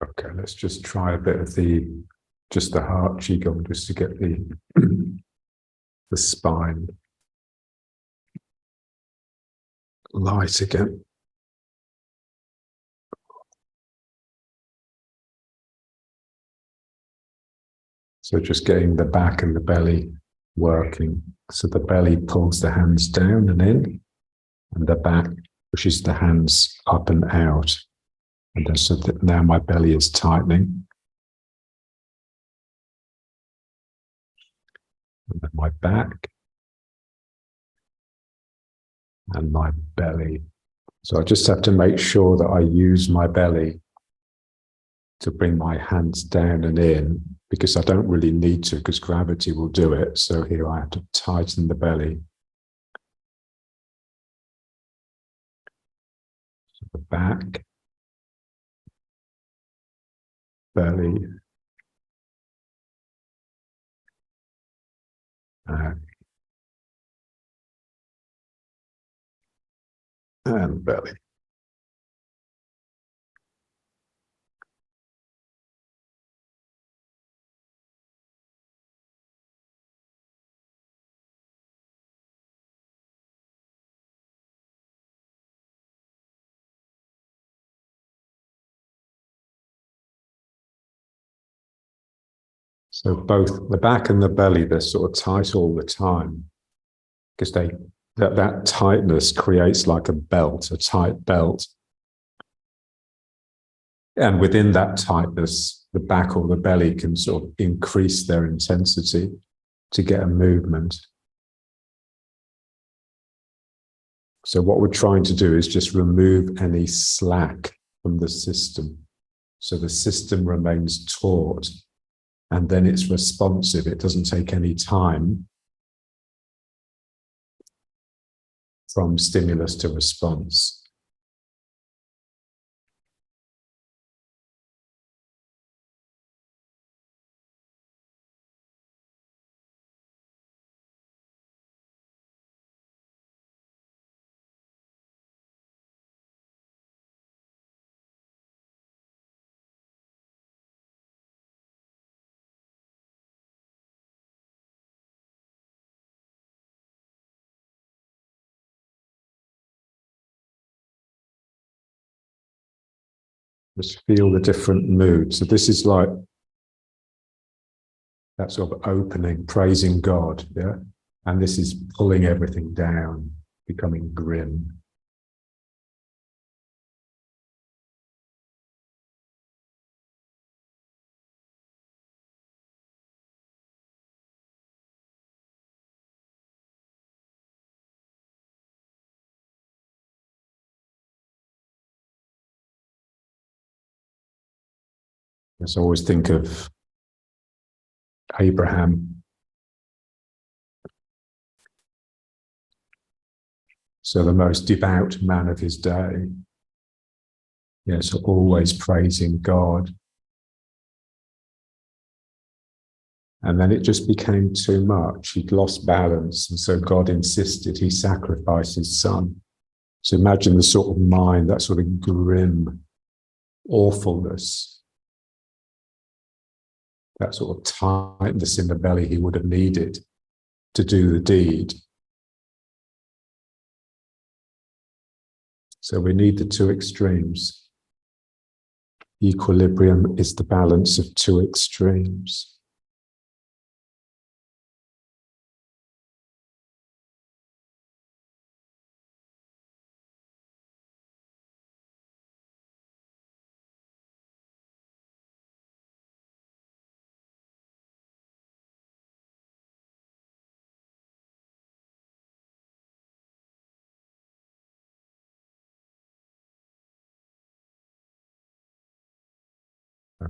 Okay, let's just try a bit of just the heart qigong, just to get the spine light again. So just getting the back and the belly working. So the belly pulls the hands down and in, and the back pushes the hands up and out. And so that now my belly is tightening. And then my back and my belly. So I just have to make sure that I use my belly to bring my hands down and in, because I don't really need to, because gravity will do it. So here I have to tighten the belly. So the back, belly, back, and belly. So both the back and the belly, they're sort of tight all the time, because that tightness creates like a belt, a tight belt. And within that tightness, the back or the belly can sort of increase their intensity to get a movement. So what we're trying to do is just remove any slack from the system. So the system remains taut, and then it's responsive. It doesn't take any time from stimulus to response. Just feel the different moods. So this is like that sort of opening, praising God, yeah? And this is pulling everything down, becoming grim. I always think of Abraham. So the most devout man of his day. Yes, always praising God. And then it just became too much. He'd lost balance. And so God insisted he sacrifice his son. So imagine the sort of mind, that sort of grim awfulness, that sort of tightness in the belly he would have needed to do the deed. So we need the two extremes. Equilibrium is the balance of two extremes.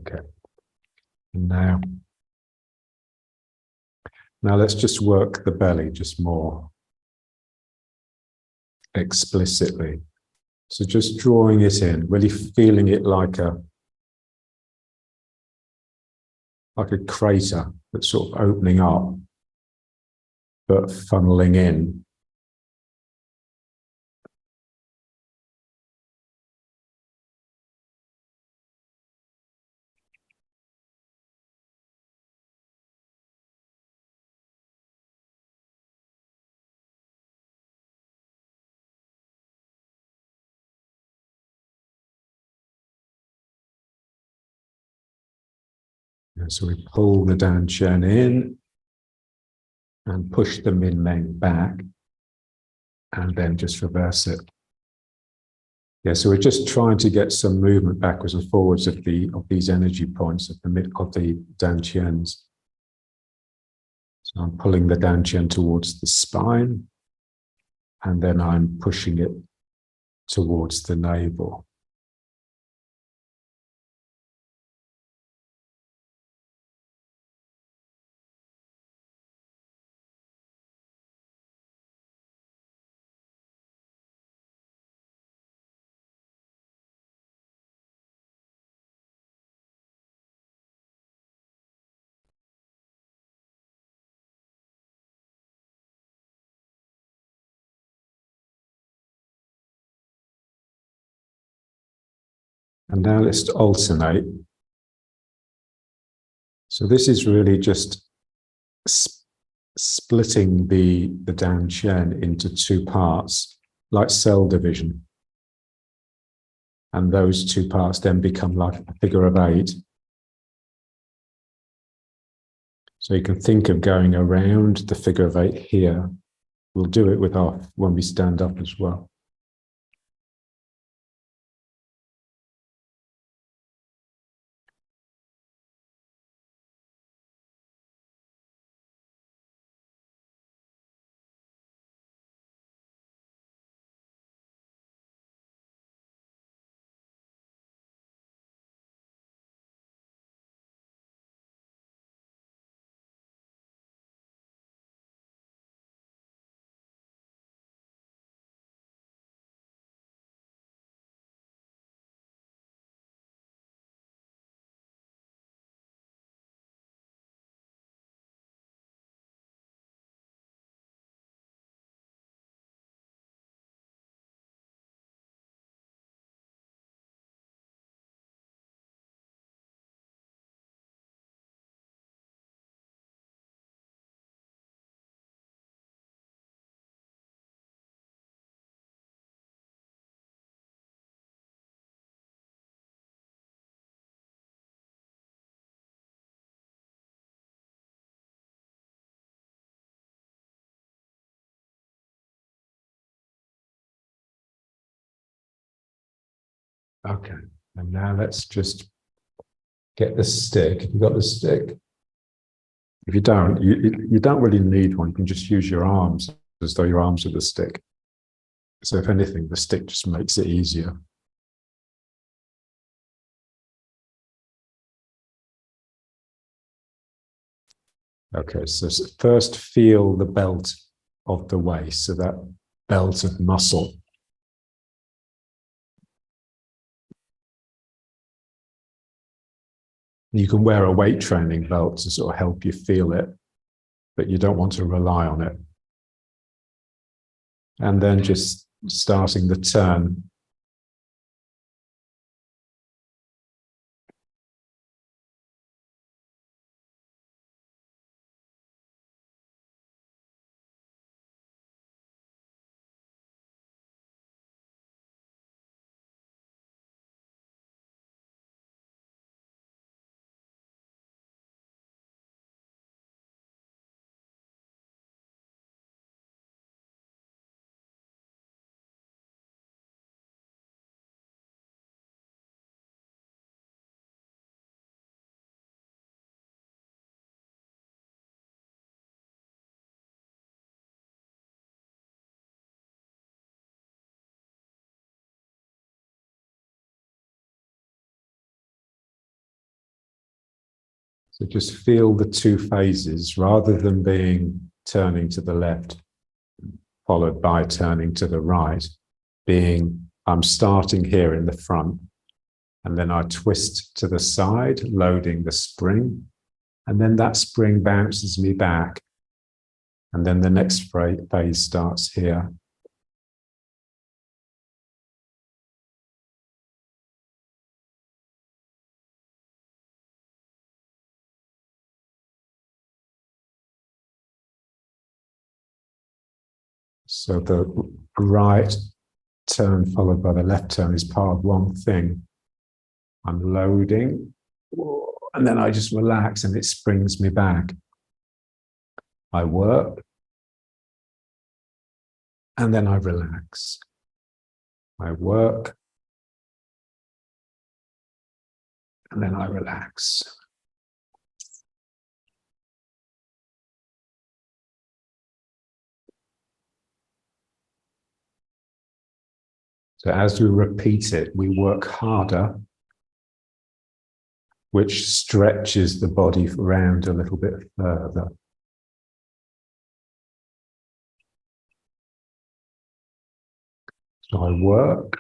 Okay. Now let's just work the belly just more explicitly. So just drawing it in, really feeling it like a crater that's sort of opening up, but funneling in. And so we pull the dantian in and push the min meng back, and then just reverse it. Yeah, so we're just trying to get some movement backwards and forwards of these energy points of the dantians. So I'm pulling the dantian towards the spine, and then I'm pushing it towards the navel. And now let's alternate. So this is really just splitting the dantian into two parts, like cell division. And those two parts then become like a figure of 8. So you can think of going around the figure of 8 here. We'll do it when we stand up as well. Okay, and now let's just get the stick. If you've got the stick, if you don't, you don't really need one. You can just use your arms as though your arms are the stick. So if anything, the stick just makes it easier. Okay, so first feel the belt of the waist, so that belt of muscle. You can wear a weight training belt to sort of help you feel it, but you don't want to rely on it. And then just starting the turn. So just feel the two phases rather than being turning to the left, followed by turning to the right, being I'm starting here in the front, and then I twist to the side, loading the spring, and then that spring bounces me back, and then the next phase starts here. So the right turn followed by the left turn is part of one thing. I'm loading, And then I just relax and it springs me back. I work and then I relax. I work and then I relax. So as we repeat it, we work harder, which stretches the body around a little bit further. So I work.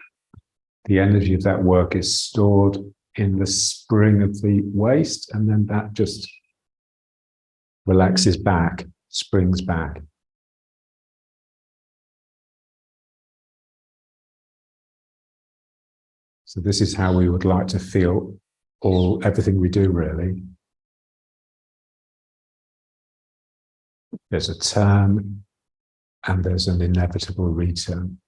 The energy of that work is stored in the spring of the waist, and then that just relaxes back, springs back. So this is how we would like to feel everything we do, really. There's a turn and there's an inevitable return.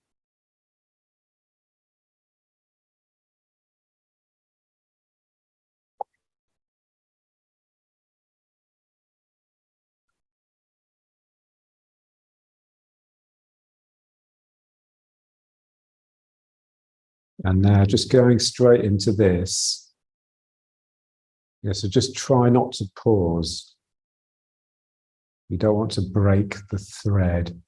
And now just going straight into this. Yeah, so just try not to pause. You don't want to break the thread.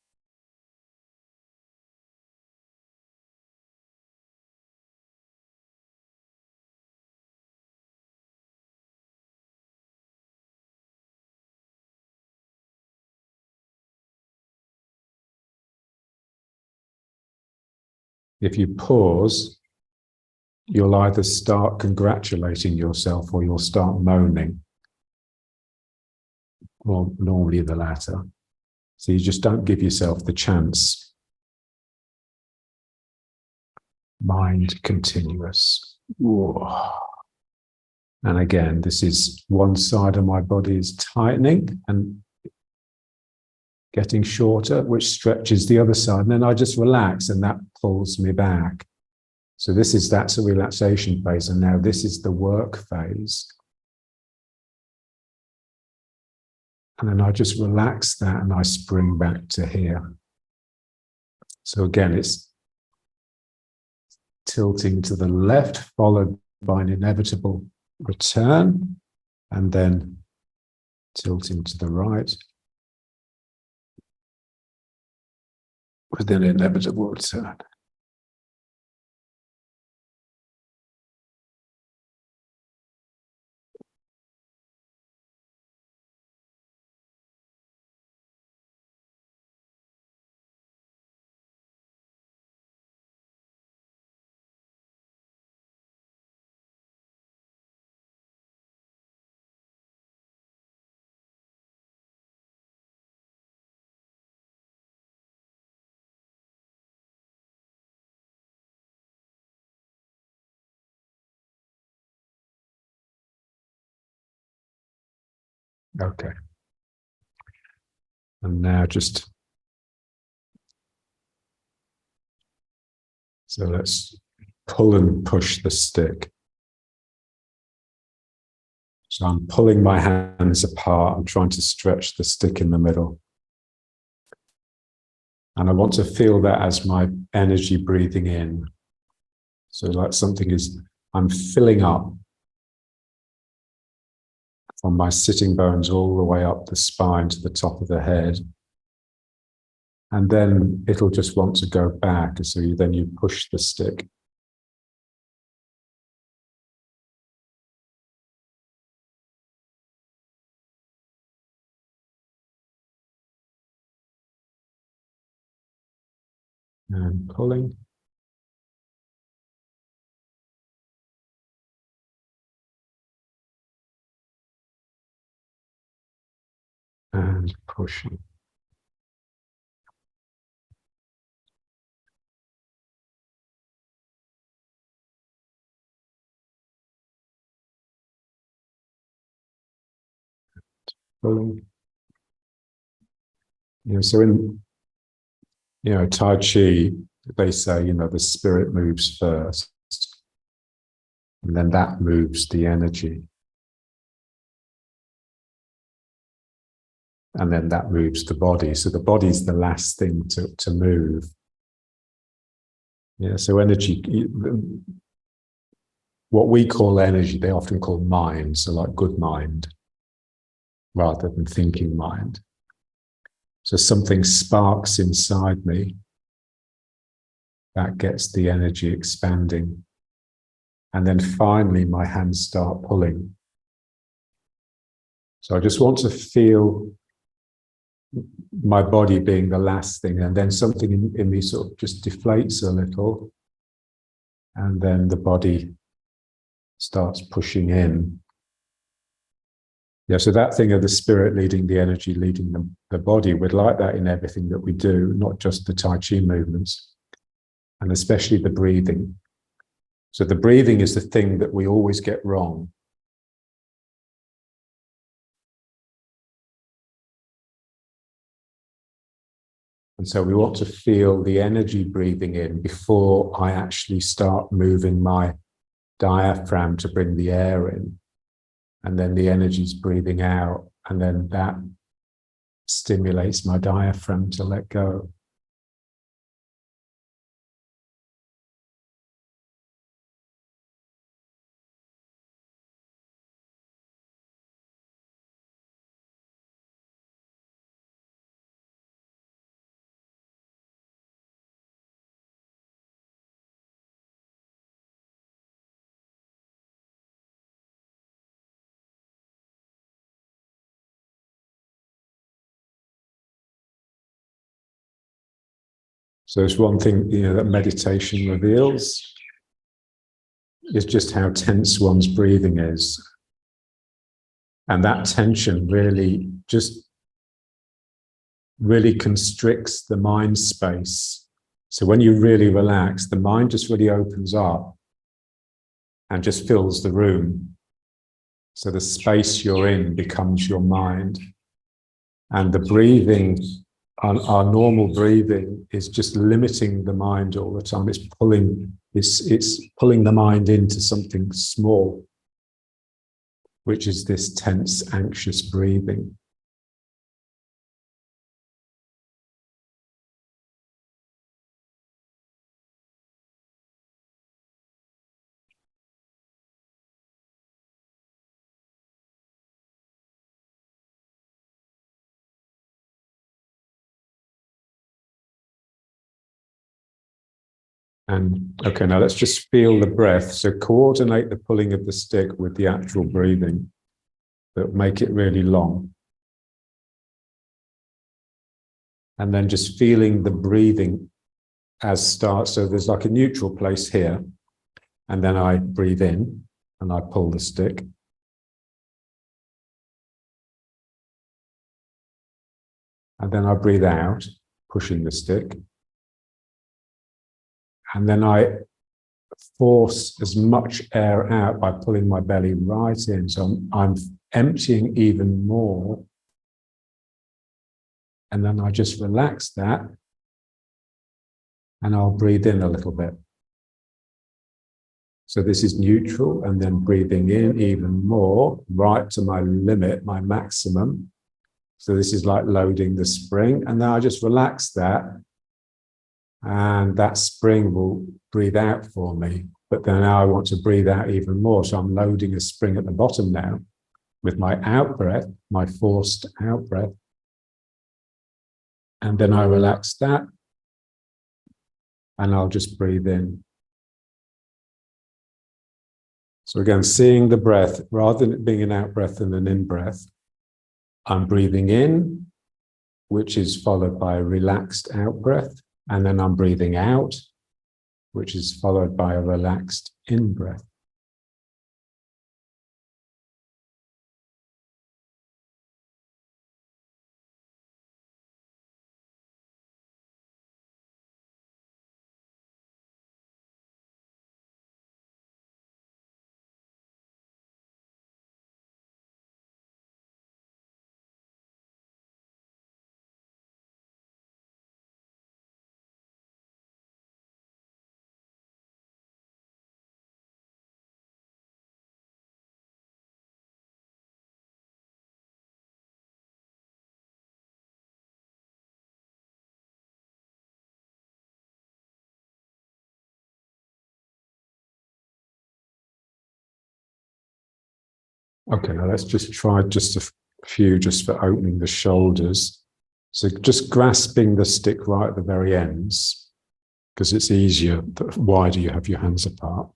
If you pause, you'll either start congratulating yourself or you'll start moaning, or normally the latter. So you just don't give yourself the chance. Mind continuous. Whoa. And again, this is one side of my body is tightening and getting shorter, which stretches the other side. And then I just relax and that pulls me back. So that's a relaxation phase. And now this is the work phase. And then I just relax that and I spring back to here. So again, it's tilting to the left, followed by an inevitable return, and then tilting to the right with an inevitable return. Okay. And now so let's pull and push the stick. So I'm pulling my hands apart. I'm trying to stretch the stick in the middle. And I want to feel that as my energy breathing in. So like I'm filling up from my sitting bones all the way up the spine to the top of the head. And then it'll just want to go back. So then you push the stick. And pulling. And pushing. Pulling. So in Tai Chi, they say, the spirit moves first, and then that moves the energy. and then that moves the body. So the body is the last thing to move. Yeah, so energy, what we call energy, they often call mind, so like good mind, rather than thinking mind. So something sparks inside me, that gets the energy expanding. And then finally, my hands start pulling. So I just want to feel my body being the last thing, and then something in me sort of just deflates a little, and then the body starts pushing in. Yeah, so that thing of the spirit leading the energy, leading the body, we'd like that in everything that we do, not just the Tai Chi movements, and especially the breathing. So the breathing is the thing that we always get wrong. And so we want to feel the energy breathing in before I actually start moving my diaphragm to bring the air in. And then the energy's breathing out, and then that stimulates my diaphragm to let go. So it's one thing, that meditation reveals is just how tense one's breathing is. And that tension really constricts the mind space. So when you really relax, the mind just really opens up and just fills the room. So the space you're in becomes your mind. And the breathing, our normal breathing, is just limiting the mind all the time. It's pulling the mind into something small, which is this tense, anxious breathing. And okay, now let's just feel the breath. So coordinate the pulling of the stick with the actual breathing, but make it really long. And then just feeling the breathing as starts. So there's like a neutral place here. And then I breathe in and I pull the stick. And then I breathe out, pushing the stick. And then I force as much air out by pulling my belly right in. So I'm emptying even more. And then I just relax that. And I'll breathe in a little bit. So this is neutral, and then breathing in even more, right to my limit, my maximum. So this is like loading the spring. And then I just relax that. And that spring will breathe out for me. But then now I want to breathe out even more. So I'm loading a spring at the bottom now with my out breath, my forced out breath. And then I relax that. And I'll just breathe in. So again, seeing the breath, rather than it being an out breath and an in breath, I'm breathing in, which is followed by a relaxed out breath. And then I'm breathing out, which is followed by a relaxed in breath. Okay, now let's just try just a few just for opening the shoulders. So just grasping the stick right at the very ends, because it's easier the wider you have your hands apart.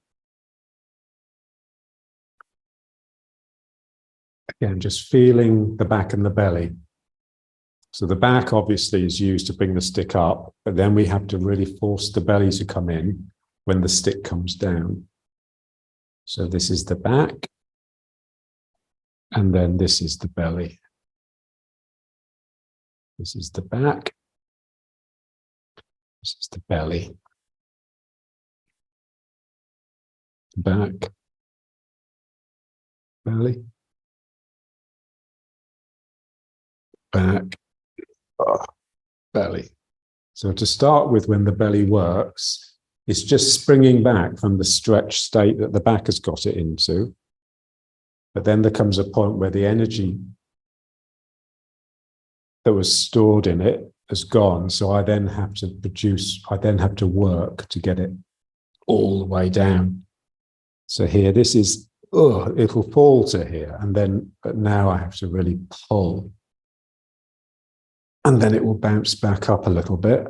Again, just feeling the back and the belly. So the back obviously is used to bring the stick up, but then we have to really force the belly to come in when the stick comes down. So this is the back, and then this is the belly. This is the back. This is the belly. Back, belly, back, belly. So to start with, when the belly works, it's just springing back from the stretch state that the back has got it into. But then there comes a point where the energy that was stored in it has gone. So I then have to work to get it all the way down. So here, this is, it'll fall to here. But now I have to really pull. And then it will bounce back up a little bit.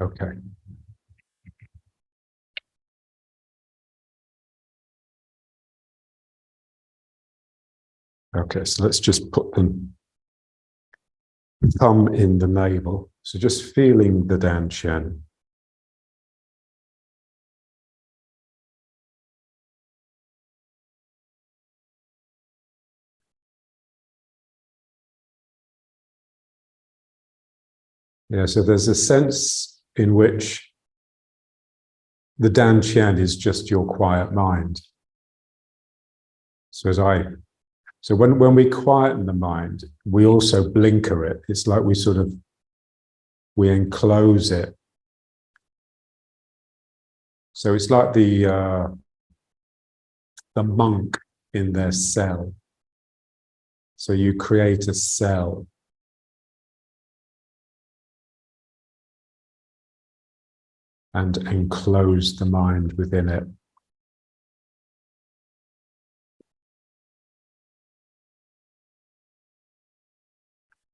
Okay. Okay, so let's just put the thumb in the navel. So just feeling the Dan Chen. Yeah, so there's a sense in which the Dan Chen is just your quiet mind. So when we quieten the mind, we also blinker it. It's like we enclose it. So it's like the monk in their cell. So you create a cell. And enclose the mind within it.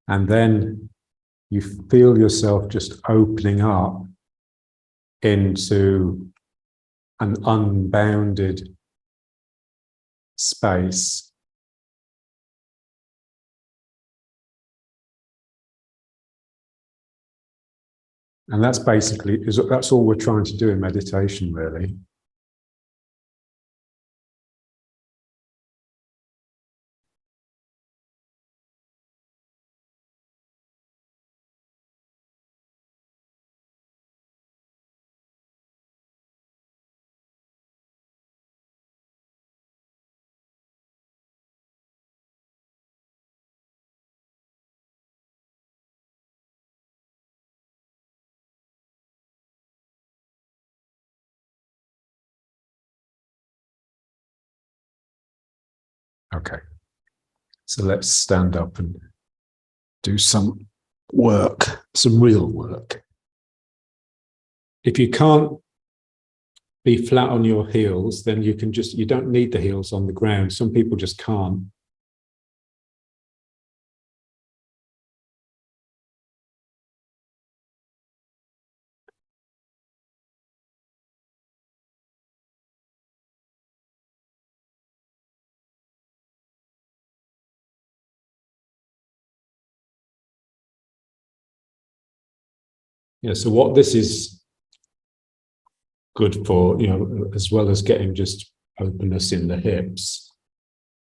And then you feel yourself just opening up into an unbounded space. And that's all we're trying to do in meditation, really. Okay. So let's stand up and do some work, some real work. If you can't be flat on your heels, then you don't need the heels on the ground. Some people just can't. Yeah, so what this is good for, as well as getting just openness in the hips,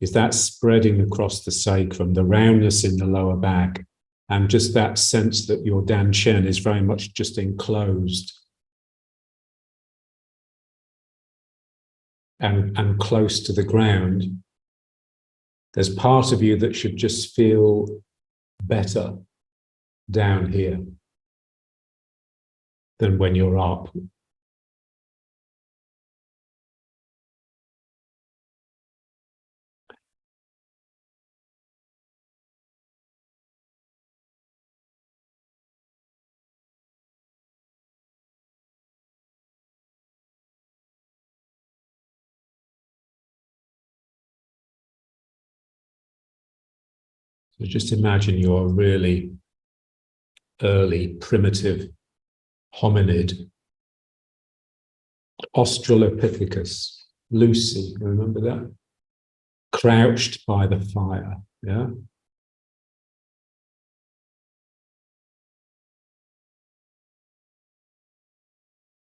is that spreading across the sacrum, the roundness in the lower back, and just that sense that your Dan Chen is very much just enclosed and close to the ground. There's part of you that should just feel better down here than when you're up. So just imagine you're a really early primitive hominid, Australopithecus, Lucy, remember that? Crouched by the fire, yeah?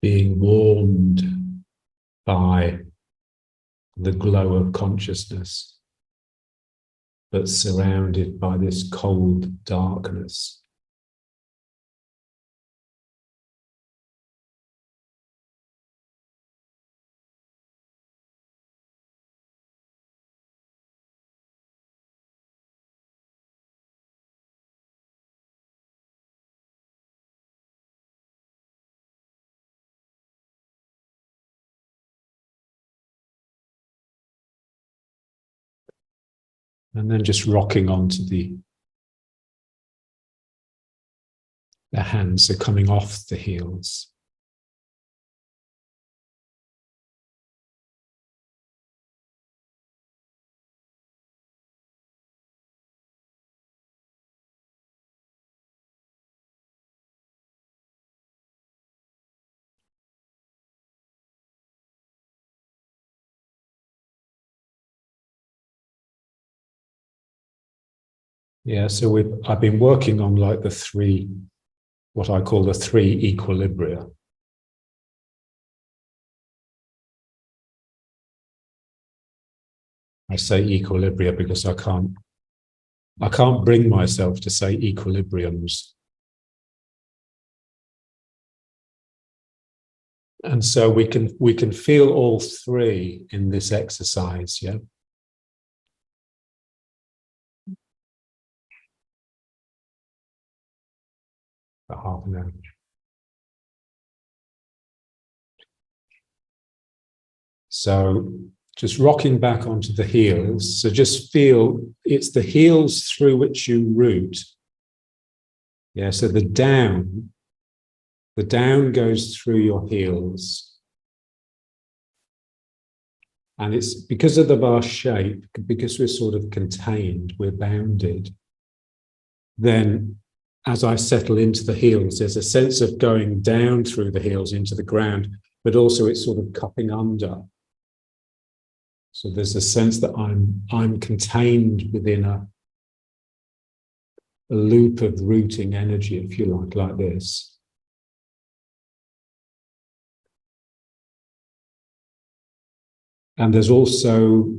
Being warmed by the glow of consciousness, but surrounded by this cold darkness. And then just rocking onto the hands, so coming off the heels. Yeah, so I've been working on like the three, what I call the three equilibria. I say equilibria because I can't bring myself to say equilibriums. And so we can feel all three in this exercise, yeah? For half an hour. So just rocking back onto the heels. So just feel it's the heels through which you root. Yeah, so the down goes through your heels. And it's because of our shape, because we're sort of contained, we're bounded. Then as I settle into the heels, there's a sense of going down through the heels into the ground, but also it's sort of cupping under. So there's a sense that I'm contained within a loop of rooting energy, if you like this. And there's also,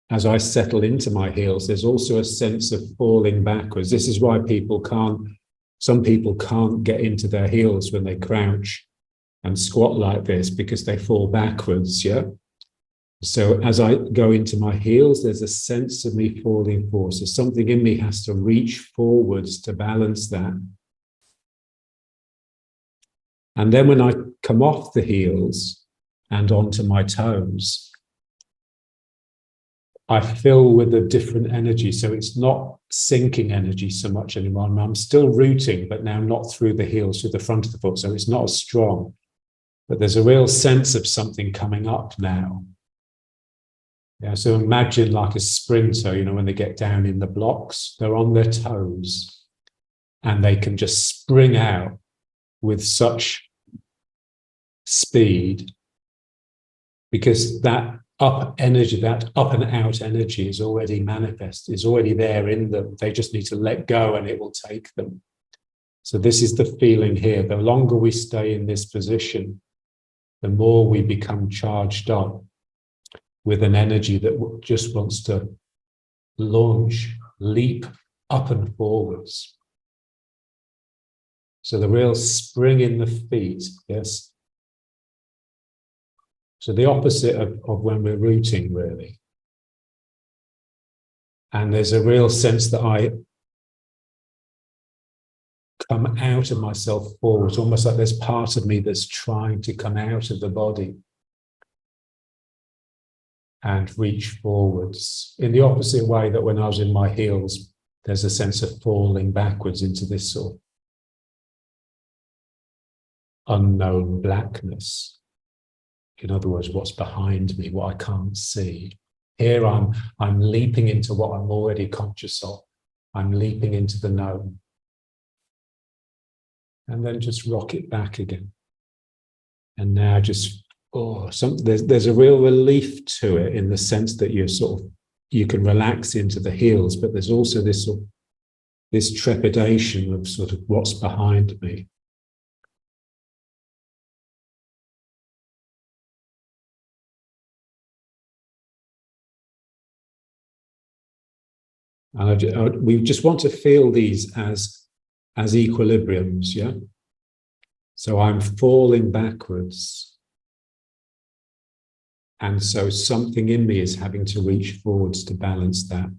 as I settle into my heels, there's also a sense of falling backwards. This is why some people can't get into their heels when they crouch and squat like this, because they fall backwards, yeah? So as I go into my heels, there's a sense of me falling forward. So something in me has to reach forwards to balance that. And then when I come off the heels and onto my toes, I fill with a different energy. So it's not sinking energy so much anymore. I'm still rooting, but now not through the heels, through the front of the foot. So it's not as strong, but there's a real sense of something coming up now. Yeah, so imagine like a sprinter, you know, when they get down in the blocks, they're on their toes and they can just spring out with such speed because that up energy, that up and out energy is already manifest, is already there in them. They just need to let go and it will take them. So this is the feeling here. The longer we stay in this position, the more we become charged up with an energy that just wants to launch, leap up and forwards. So the real spring in the feet, yes? So the opposite of when we're rooting, really. And there's a real sense that come out of myself forwards, almost like there's part of me that's trying to come out of the body and reach forwards in the opposite way that when I was in my heels, there's a sense of falling backwards into this sort of unknown blackness. In other words, what's behind me, what I can't see. Here I'm leaping into what I'm already conscious of. I'm leaping into the known. And then just rock it back again. And now just, there's a real relief to it in the sense that you can relax into the heels, but there's also this trepidation of sort of what's behind me. And we just want to feel these as equilibriums, yeah? So I'm falling backwards. And so something in me is having to reach forwards to balance that.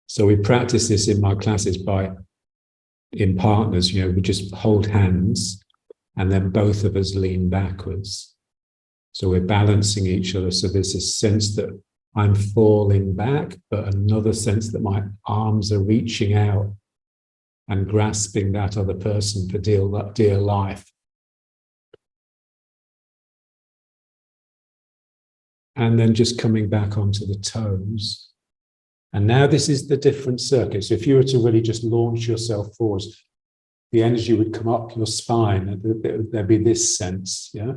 So we practice this in my classes in partners, we just hold hands and then both of us lean backwards. So we're balancing each other. So there's this sense that I'm falling back, but another sense that my arms are reaching out and grasping that other person for dear life. And then just coming back onto the toes. And now this is the different circuit. So if you were to really just launch yourself forwards, the energy would come up your spine, and there'd be this sense, yeah?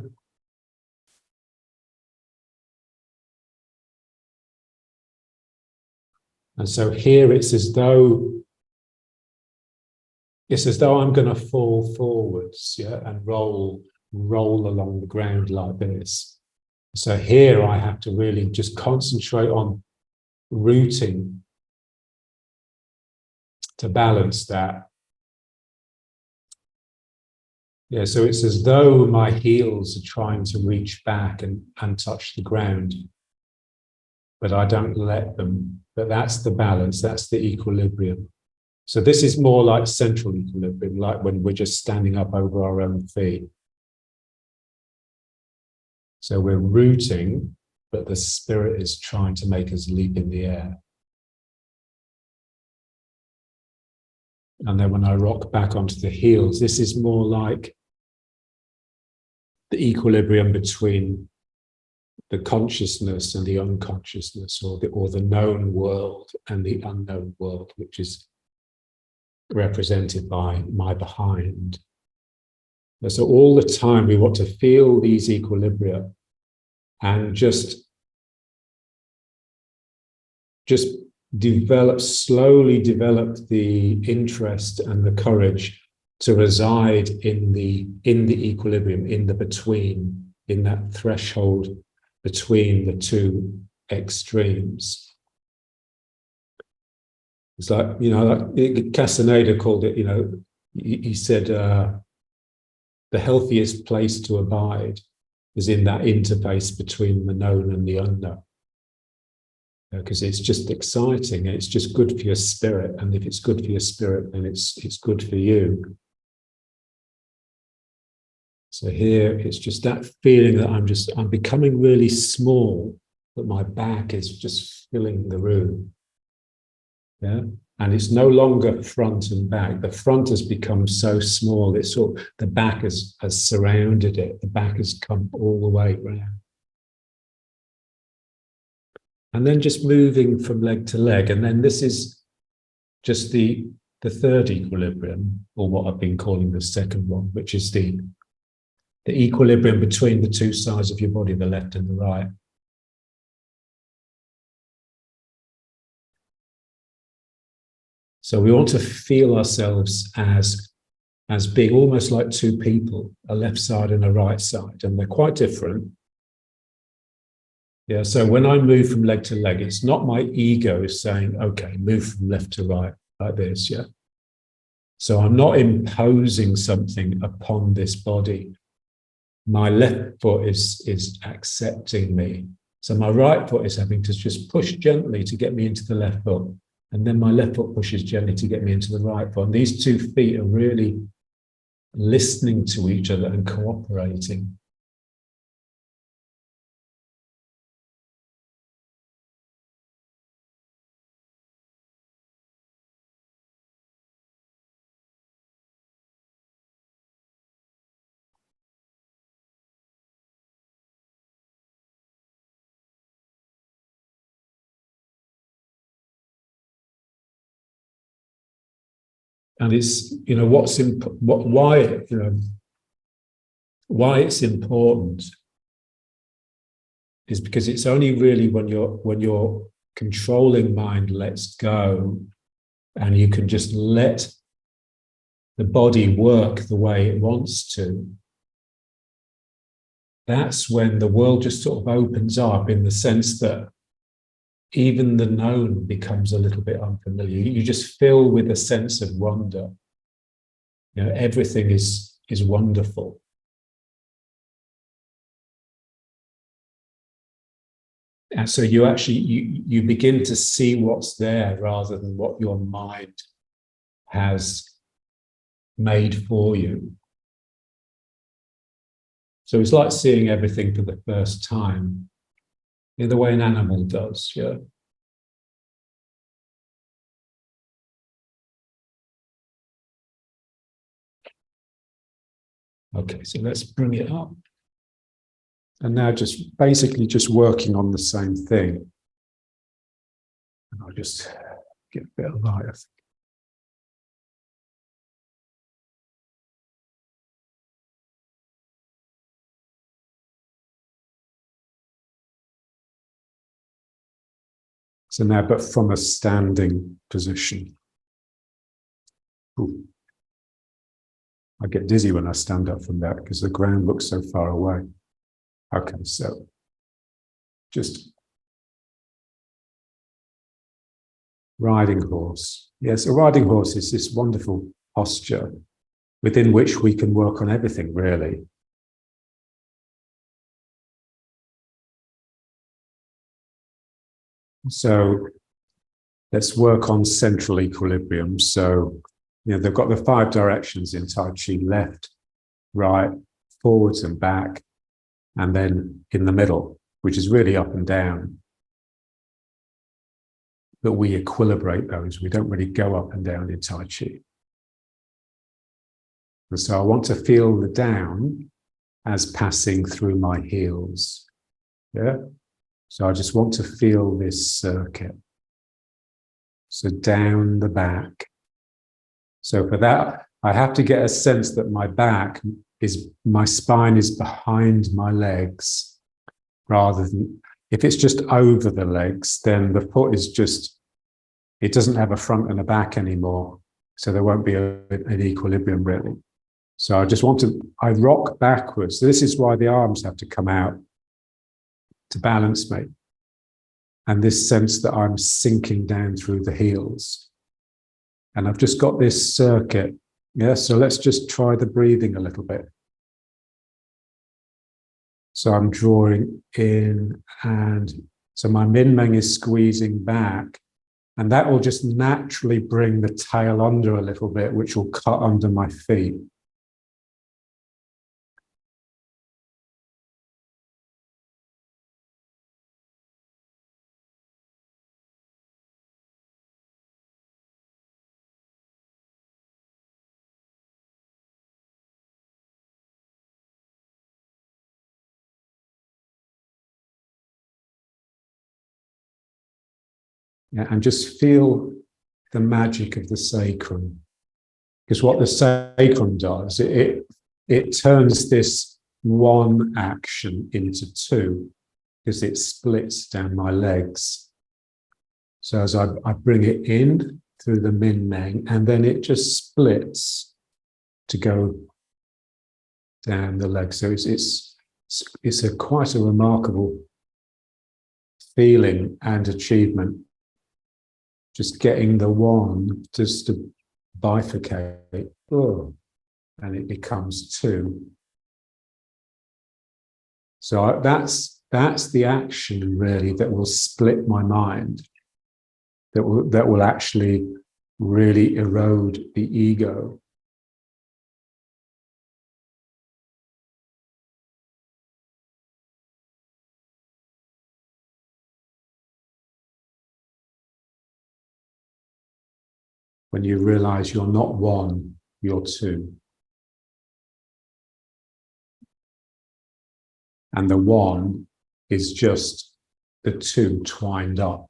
And so here it's as though I'm going to fall forwards, yeah, and roll along the ground like this. So here I have to really just concentrate on rooting to balance that. Yeah, so it's as though my heels are trying to reach back and touch the ground, but I don't let them. But that's the balance, that's the equilibrium. So this is more like central equilibrium, like when we're just standing up over our own feet. So we're rooting, but the spirit is trying to make us leap in the air. And then when I rock back onto the heels, this is more like the equilibrium between the consciousness and the unconsciousness, or the known world and the unknown world, which is represented by my behind. And so all the time we want to feel these equilibria and just slowly develop the interest and the courage to reside in the equilibrium, in the between, in that threshold between the two extremes. It's like, like Castaneda called it, he said, the healthiest place to abide is in that interface between the known and the unknown. Because it's just exciting and it's just good for your spirit. And if it's good for your spirit, then it's good for you. So here it's just that feeling that I'm becoming really small, but my back is just filling the room. Yeah. And it's no longer front and back. The front has become so small, the back has surrounded it. The back has come all the way around. And then just moving from leg to leg. And then this is just the third equilibrium, or what I've been calling the second one, which is the equilibrium between the two sides of your body, the left and the right. So we want to feel ourselves as being almost like two people, a left side and a right side, and they're quite different. Yeah, so when I move from leg to leg, it's not my ego saying, okay, move from left to right like this, yeah? So I'm not imposing something upon this body. My left foot is accepting me. So my right foot is having to just push gently to get me into the left foot. And then my left foot pushes gently to get me into the right foot. And these 2 feet are really listening to each other and cooperating. And it's, why it's important is because it's only really when your controlling mind lets go and you can just let the body work the way it wants to, that's when the world just sort of opens up, in the sense that even the known becomes a little bit unfamiliar. You just fill with a sense of wonder. Everything is wonderful. And so you actually, you begin to see what's there rather than what your mind has made for you. So it's like seeing everything for the first time, in the way an animal does, yeah. Okay, so let's bring it up. And now just basically just working on the same thing. And I'll just get a bit of light, I think. So now, but from a standing position. Ooh. I get dizzy when I stand up from that because the ground looks so far away. Okay, so just riding horse. Yes, a riding horse is this wonderful posture within which we can work on everything, really. So let's work on central equilibrium. So, they've got the 5 directions in Tai Chi: left, right, forwards and back, and then in the middle, which is really up and down. But we equilibrate those. We don't really go up and down in Tai Chi. And so I want to feel the down as passing through my heels. Yeah. So I just want to feel this circuit. So down the back. So for that, I have to get a sense that my spine is behind my legs, rather than, if it's just over the legs, then the foot is just, it doesn't have a front and a back anymore. So there won't be an equilibrium really. So I rock backwards. This is why the arms have to come out to balance me. And this sense that I'm sinking down through the heels. And I've just got this circuit. Yeah, so let's just try the breathing a little bit. So I'm drawing in, and so my Min Meng is squeezing back, and that will just naturally bring the tail under a little bit, which will cut under my feet. Yeah, and just feel the magic of the sacrum. Because what the sacrum does, it turns this one action into 2, because it splits down my legs. So as I bring it in through the Min Meng, and then it just splits to go down the leg. So it's quite a remarkable feeling and achievement. Just getting the one just to bifurcate, and it becomes 2. So that's That's the action really that will split my mind, that will actually really erode the ego. When you realize you're not one, you're two. And the one is just the two twined up.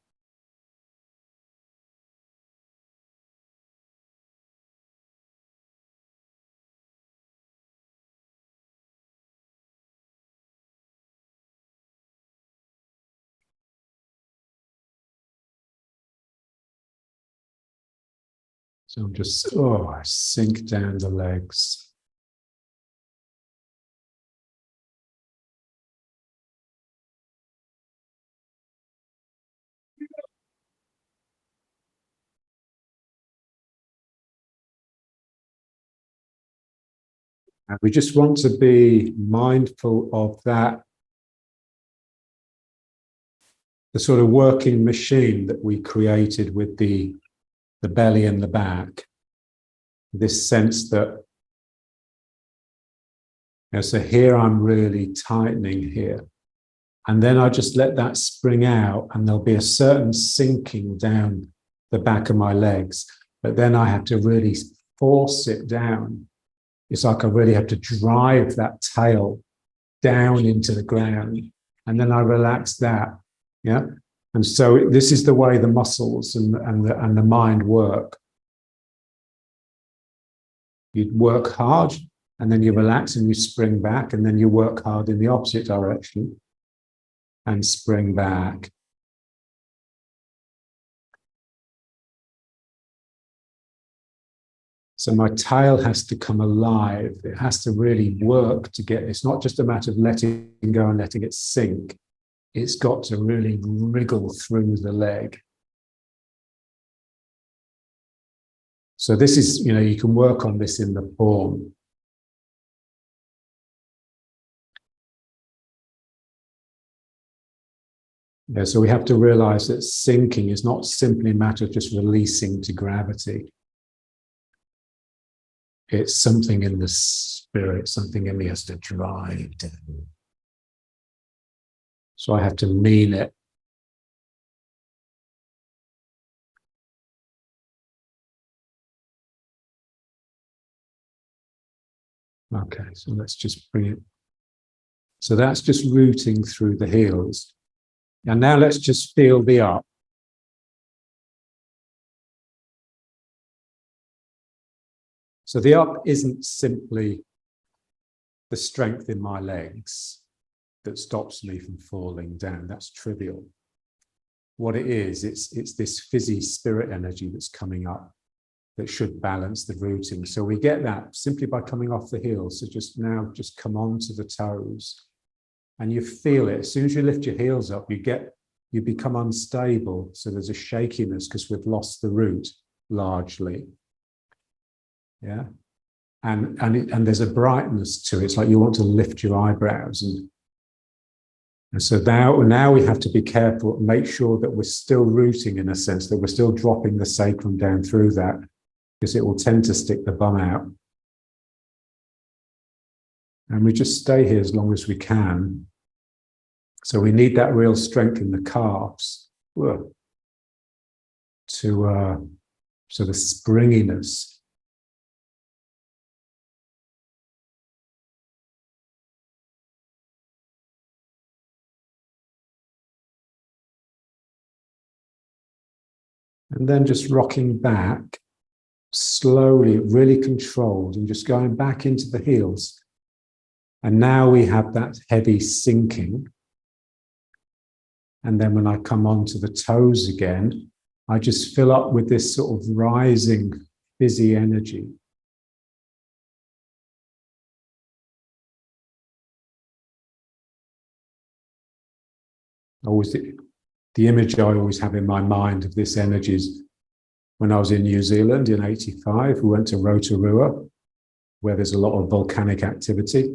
So I'm just, I sink down the legs. And we just want to be mindful of that, the sort of working machine that we created with the belly and the back. This sense that, so here I'm really tightening here. And then I just let that spring out, and there'll be a certain sinking down the back of my legs. But then I have to really force it down. It's like I really have to drive that tail down into the ground, and then I relax that. Yeah. And so this is the way the muscles and the mind work. You work hard, and then you relax and you spring back, and then you work hard in the opposite direction and spring back. So my tail has to come alive. It has to really work to get, it's not just a matter of letting go and letting it sink. It's got to really wriggle through the leg. So this is, you can work on this in the form. Yeah, so we have to realize that sinking is not simply a matter of just releasing to gravity. It's something in the spirit, something in me has to drive down. So I have to mean it. Okay, so let's just bring it. So that's just rooting through the heels. And now let's just feel the up. So the up isn't simply the strength in my legs that stops me from falling down. That's trivial. What it is, it's this fizzy spirit energy that's coming up that should balance the rooting. So we get that simply by coming off the heels. So just come on to the toes, and you feel it. As soon as you lift your heels up, you become unstable. So there's a shakiness because we've lost the root largely. Yeah. And there's a brightness to it. It's like you want to lift your eyebrows. And so now we have to be careful, make sure that we're still rooting in a sense, that we're still dropping the sacrum down through that, because it will tend to stick the bum out. And we just stay here as long as we can. So we need that real strength in the calves to so the springiness. And then just rocking back slowly, really controlled, and just going back into the heels. And now we have that heavy sinking. And then when I come onto the toes again, I just fill up with this sort of rising, fizzy energy. The image I always have in my mind of this energy is when I was in New Zealand in '85, we went to Rotorua, where there's a lot of volcanic activity.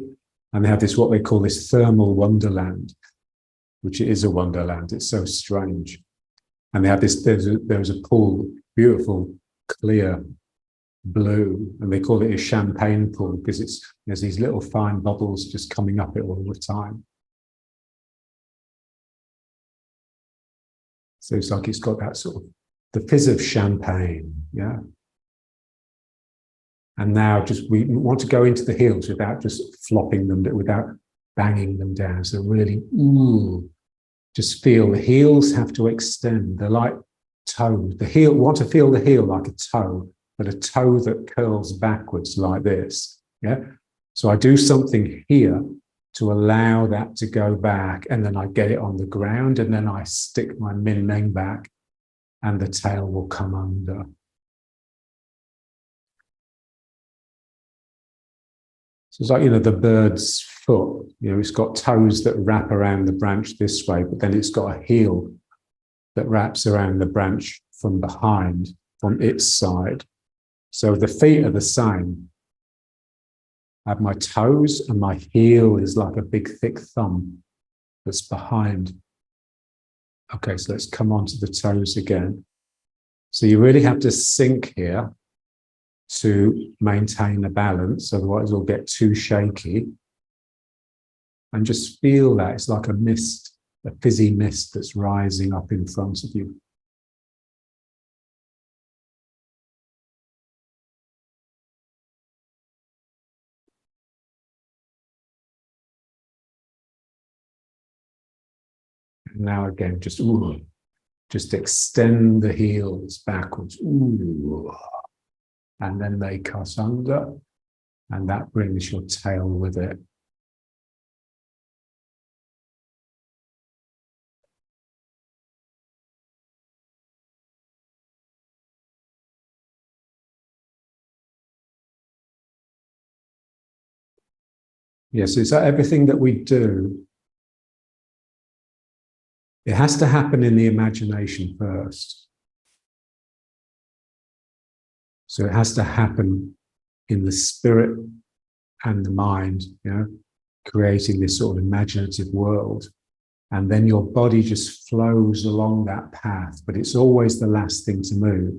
And they have this, what they call this thermal wonderland. which is a wonderland. It's so strange. And they have this, there's a pool, beautiful, clear blue, and they call it a champagne pool because there's these little fine bubbles just coming up it all the time. So it's like it's got that sort of the fizz of champagne, yeah. And now we want to go into the heels without just flopping them, without banging them down. So really, just feel the heels have to extend. They're like toes. The heel, want to feel the heel like a toe, but a toe that curls backwards like this, yeah. So I do something here to allow that to go back, and then I get it on the ground, and then I stick my min meng back, and the tail will come under. So it's like, you know, the bird's foot, you know, it's got toes that wrap around the branch this way, but then it's got a heel that wraps around the branch from behind, from its side. So the feet are the same. I have my toes, and my heel is like a big thick thumb that's behind. Okay, so let's come on to the toes again. So you really have to sink here to maintain a balance, otherwise it'll get too shaky. And just feel that it's like a mist, a fizzy mist that's rising up in front of you. And now again, just extend the heels backwards. And then they cut under, and that brings your tail with it. Yes, it's everything that we do. It has to happen in the imagination first. So it has to happen in the spirit and the mind, you know, creating this sort of imaginative world. And then your body just flows along that path, but it's always the last thing to move.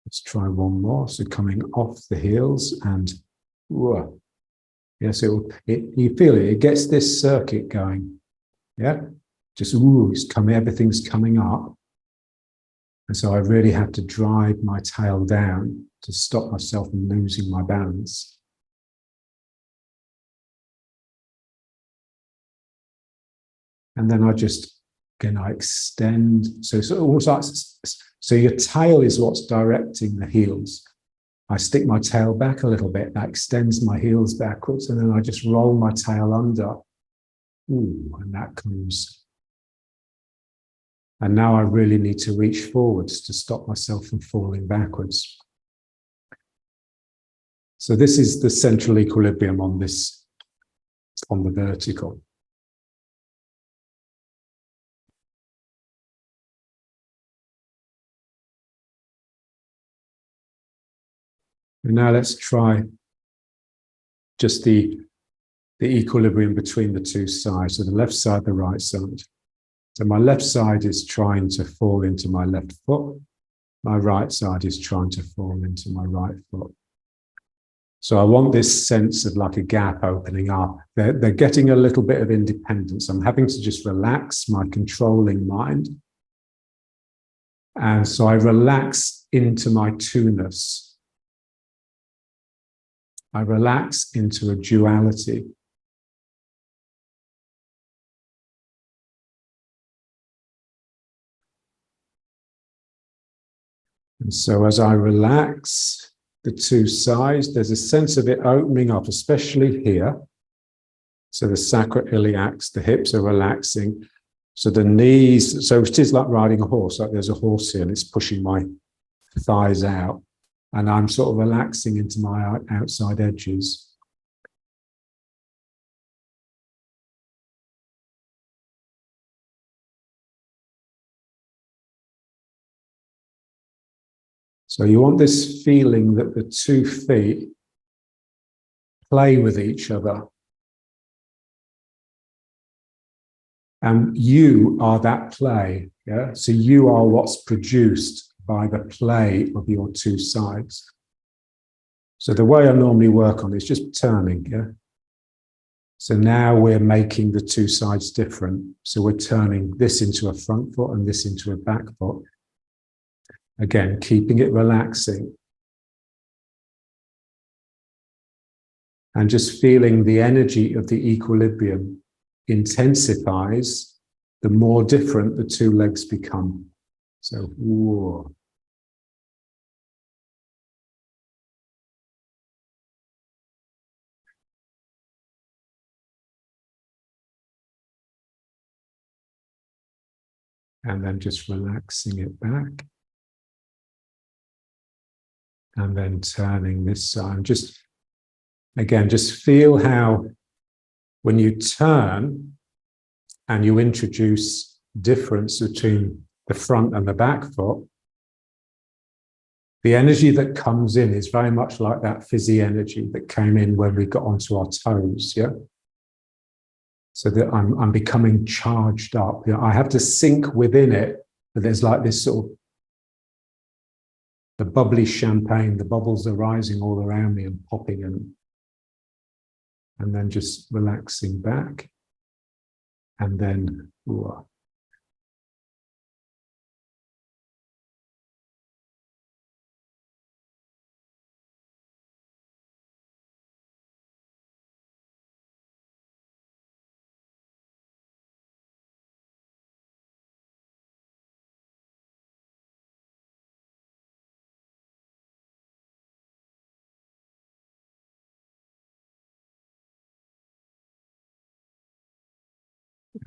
Let's try one more. So coming off the heels and yes, you feel it. It gets this circuit going. Yeah, just it's coming. Everything's coming up, and so I really have to drive my tail down to stop myself from losing my balance. And then I just again I extend. So your tail is what's directing the heels. I stick my tail back a little bit, that extends my heels backwards, and then I just roll my tail under. And that comes. And now I really need to reach forwards to stop myself from falling backwards. So this is the central equilibrium on the vertical. And now let's try just the equilibrium between the two sides, so the left side, the right side. So my left side is trying to fall into my left foot. My right side is trying to fall into my right foot. So I want this sense of like a gap opening up. They're getting a little bit of independence. I'm having to just relax my controlling mind. And so I relax into my two-ness. I relax into a duality. And so as I relax the two sides, there's a sense of it opening up, especially here. So the sacroiliacs, the hips are relaxing. So the knees, so it is like riding a horse, like there's a horse here and it's pushing my thighs out. And I'm sort of relaxing into my outside edges. So you want this feeling that the 2 feet play with each other. And you are that play. Yeah. So you are what's produced by the play of your two sides. So the way I normally work on is just turning. Yeah. So now we're making the two sides different. So we're turning this into a front foot and this into a back foot. Again, keeping it relaxing. And just feeling the energy of the equilibrium intensifies the more different the two legs become. So, whoa. And then just relaxing it back. And then turning this side. Just, again, just feel how when you turn and you introduce difference between the front and the back foot, the energy that comes in is very much like that fizzy energy that came in when we got onto our toes, yeah? So that I'm becoming charged up. You know, I have to sink within it, but there's like this sort of the bubbly champagne, the bubbles are rising all around me and popping, and then just relaxing back. And then, ooh.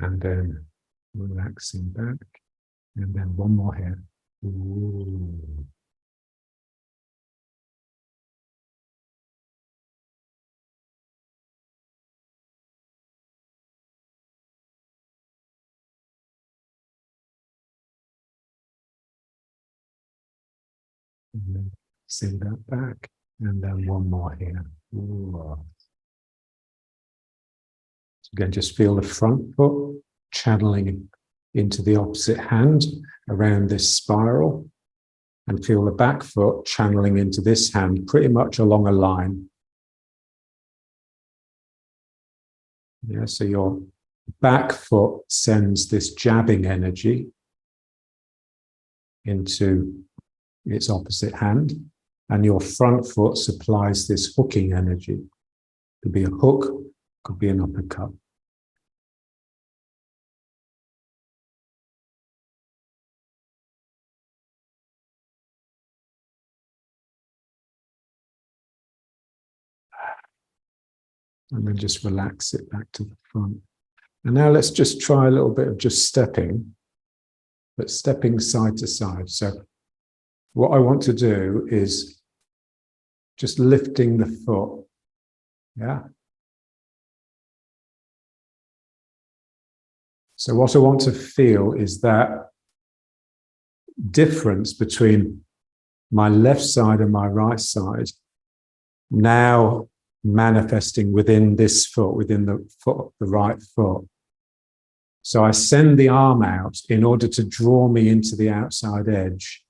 And then relaxing back. And then one more here. Ooh. And then send that back. And then one more here. Ooh. So again, just feel the front foot channeling into the opposite hand around this spiral, and feel the back foot channeling into this hand pretty much along a line. Yeah, so your back foot sends this jabbing energy into its opposite hand, and your front foot supplies this hooking energy. Could be a hook, could be an uppercut. And then just relax it back to the front. And now let's just try a little bit of just stepping, but stepping side to side. So what I want to do is just lifting the foot. Yeah. So what I want to feel is that difference between my left side and my right side now manifesting within this foot, within the foot, the right foot. So I send the arm out in order to draw me into the outside edge,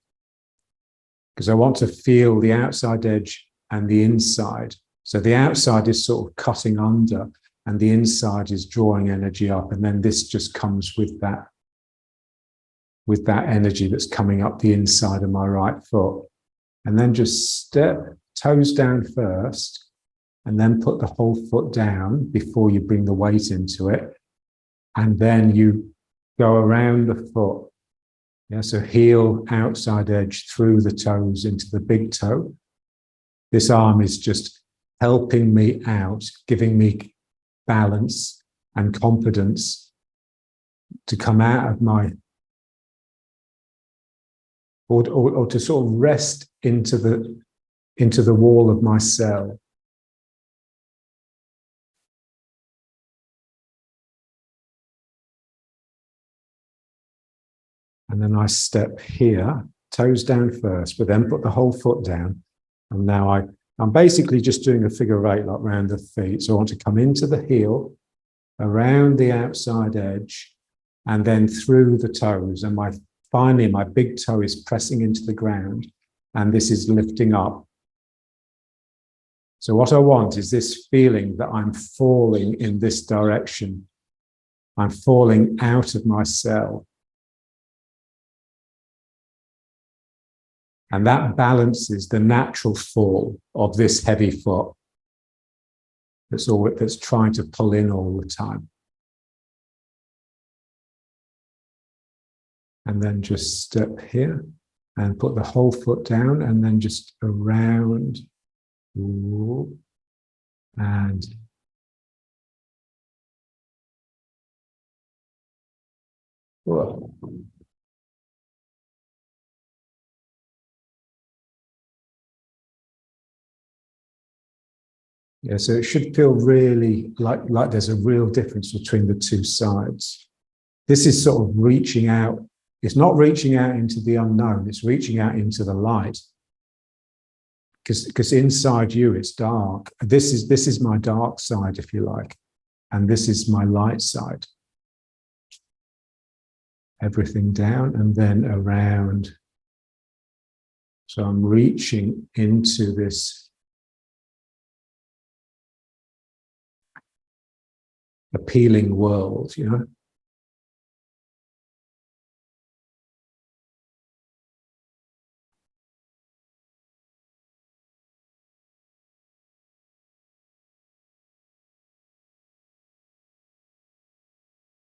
because I want to feel the outside edge and the inside. So the outside is sort of cutting under and the inside is drawing energy up. And then this just comes with that energy that's coming up the inside of my right foot. And then just step toes down first, and then put the whole foot down before you bring the weight into it. And then you go around the foot. Yeah, so heel, outside edge, through the toes into the big toe. This arm is just helping me out, giving me balance and confidence to come out of my, or to sort of rest into the wall of my cell. And then I step here, toes down first, but then put the whole foot down. And now I'm basically just doing a figure eight, like around the feet. So I want to come into the heel, around the outside edge, and then through the toes. And finally, my big toe is pressing into the ground, and this is lifting up. So what I want is this feeling that I'm falling in this direction. I'm falling out of my cell. And that balances the natural fall of this heavy foot that's trying to pull in all the time. And then just step here and put the whole foot down, and then just around. And whoa. Yeah, so it should feel really like there's a real difference between the two sides. This is sort of reaching out. It's not reaching out into the unknown, it's reaching out into the light. Because inside you it's dark. This is my dark side, if you like, and this is my light side. Everything down and then around. So I'm reaching into this appealing world, you know.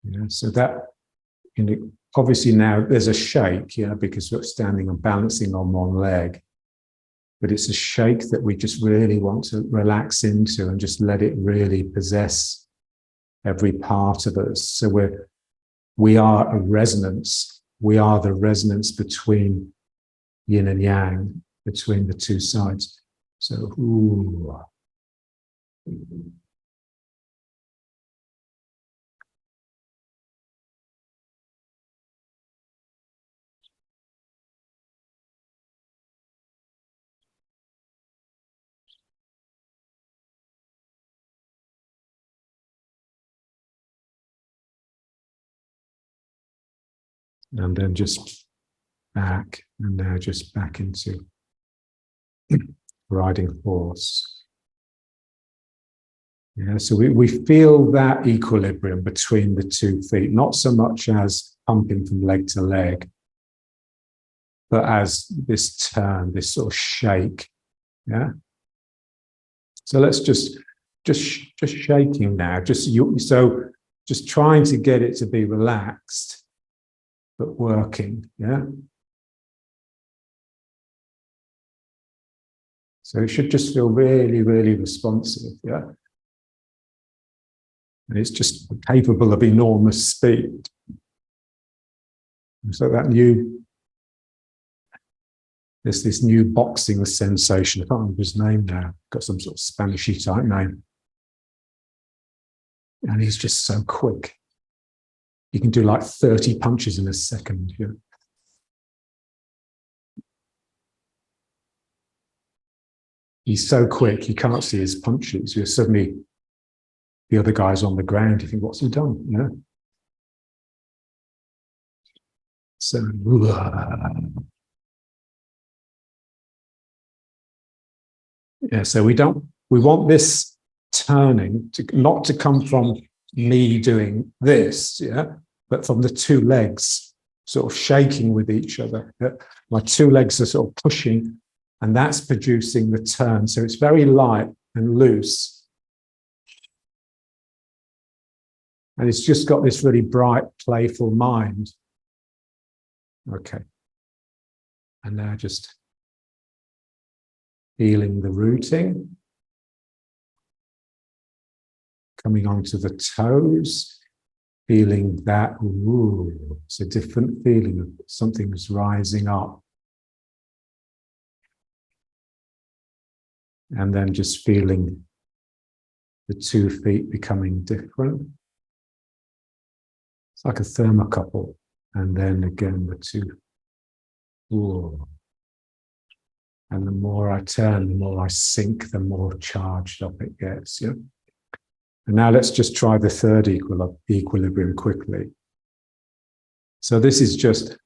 Yeah, so that, you know, obviously now there's a shake, you know, because we're standing and balancing on one leg, but it's a shake that we just really want to relax into and just let it really possess every part of us. So we are a resonance. We are the resonance between yin and yang, between the two sides. So, ooh. And then just back, and now just back into riding horse. Yeah, so we feel that equilibrium between the 2 feet, not so much as pumping from leg to leg, but as this turn, this sort of shake. Yeah. So let's just shaking now. So just trying to get it to be relaxed, but working. Yeah. So it should just feel really, really responsive. Yeah. And it's just capable of enormous speed. So that there's this new boxing sensation. I can't remember his name now. Got some sort of Spanishy type name. And he's just so quick. He can do like 30 punches in a second. Yeah. He's so quick, you can't see his punches. You're suddenly, the other guy's on the ground. You think, what's he done? You know? So, yeah, so we want this turning not to come from me doing this, yeah, but from the 2 legs sort of shaking with each other. Yeah? My 2 legs are sort of pushing, and that's producing the turn. So it's very light and loose. And it's just got this really bright, playful mind. Okay. And now just feeling the rooting. Coming onto the toes. Feeling that, ooh, it's a different feeling of something's rising up. And then just feeling the 2 feet becoming different. It's like a thermocouple. And then again, the 2. Ooh. And the more I turn, the more I sink, the more charged up it gets. Yeah. And now let's just try the 3rd equilibrium quickly. So this is just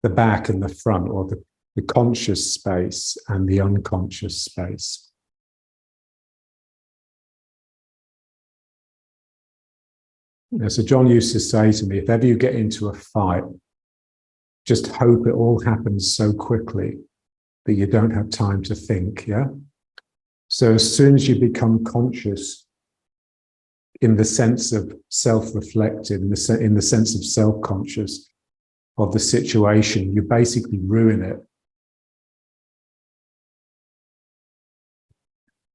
the back and the front, or the conscious space and the unconscious space. So John used to say to me, if ever you get into a fight, just hope it all happens so quickly that you don't have time to think, yeah? So as soon as you become conscious in the sense of self-reflective, in the sense of self-conscious of the situation, you basically ruin it.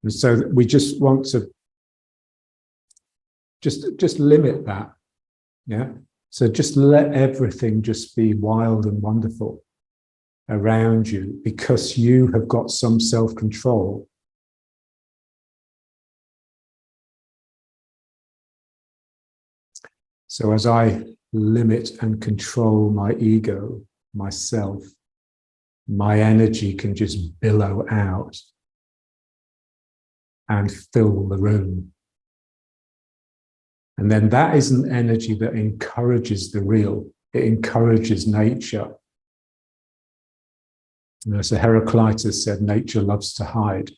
And so we just want to just limit that, yeah? So just let everything just be wild and wonderful around you, because you have got some self-control. So as I limit and control my ego, myself, my energy can just billow out and fill the room. And then that is an energy that encourages the real. It encourages nature. So Heraclitus said, nature loves to hide.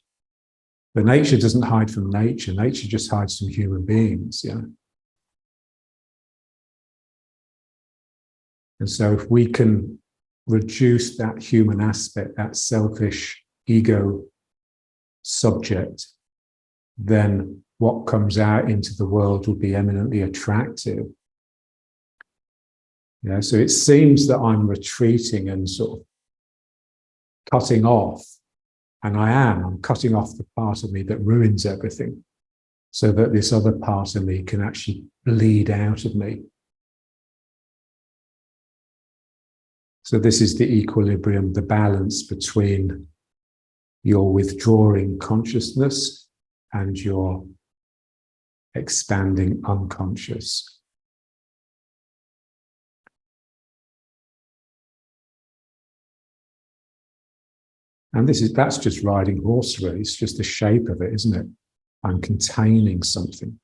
But nature doesn't hide from nature. Nature just hides from human beings, yeah? And so if we can reduce that human aspect, that selfish ego subject, then what comes out into the world will be eminently attractive. Yeah, so it seems that I'm retreating and sort of cutting off, and I'm cutting off the part of me that ruins everything, so that this other part of me can actually bleed out of me. So this is the equilibrium, the balance between your withdrawing consciousness and your expanding unconscious. And that's just riding horse really. It's just the shape of it, isn't it? I'm containing something.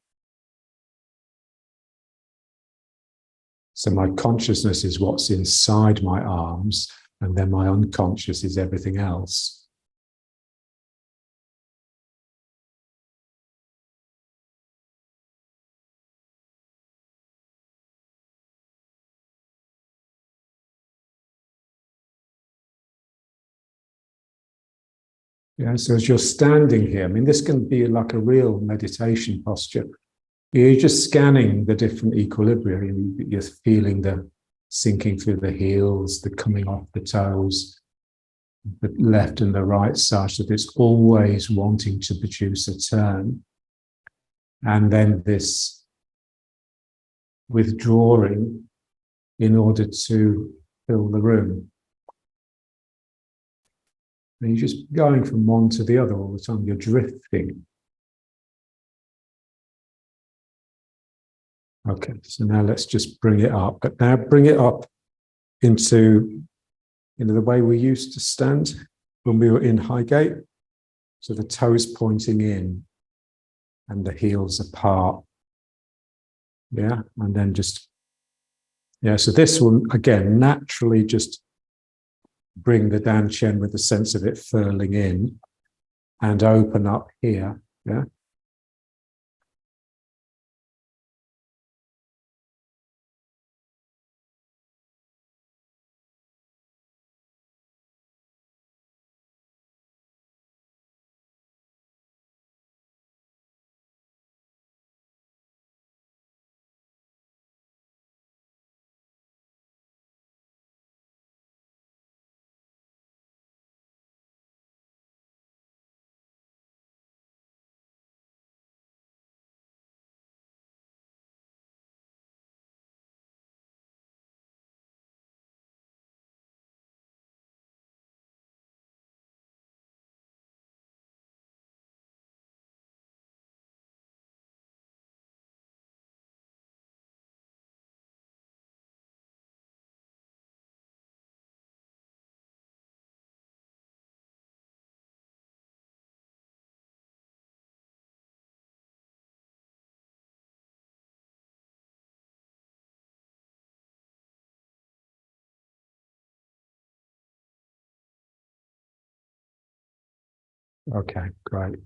So my consciousness is what's inside my arms, and then my unconscious is everything else. Yeah, so as you're standing here, I mean, this can be like a real meditation posture. You're just scanning the different equilibria. You're feeling the sinking through the heels, the coming off the toes, the left and the right side, so that it's always wanting to produce a turn. And then this withdrawing in order to fill the room. And you're just going from one to the other all the time. You're drifting. Okay, so now let's just bring it up. But now bring it up into, the way we used to stand when we were in Highgate. So the toes pointing in and the heels apart. Yeah, and then just, yeah, so this will, again, naturally just bring the dantian with the sense of it furling in and open up here, yeah. Okay, great.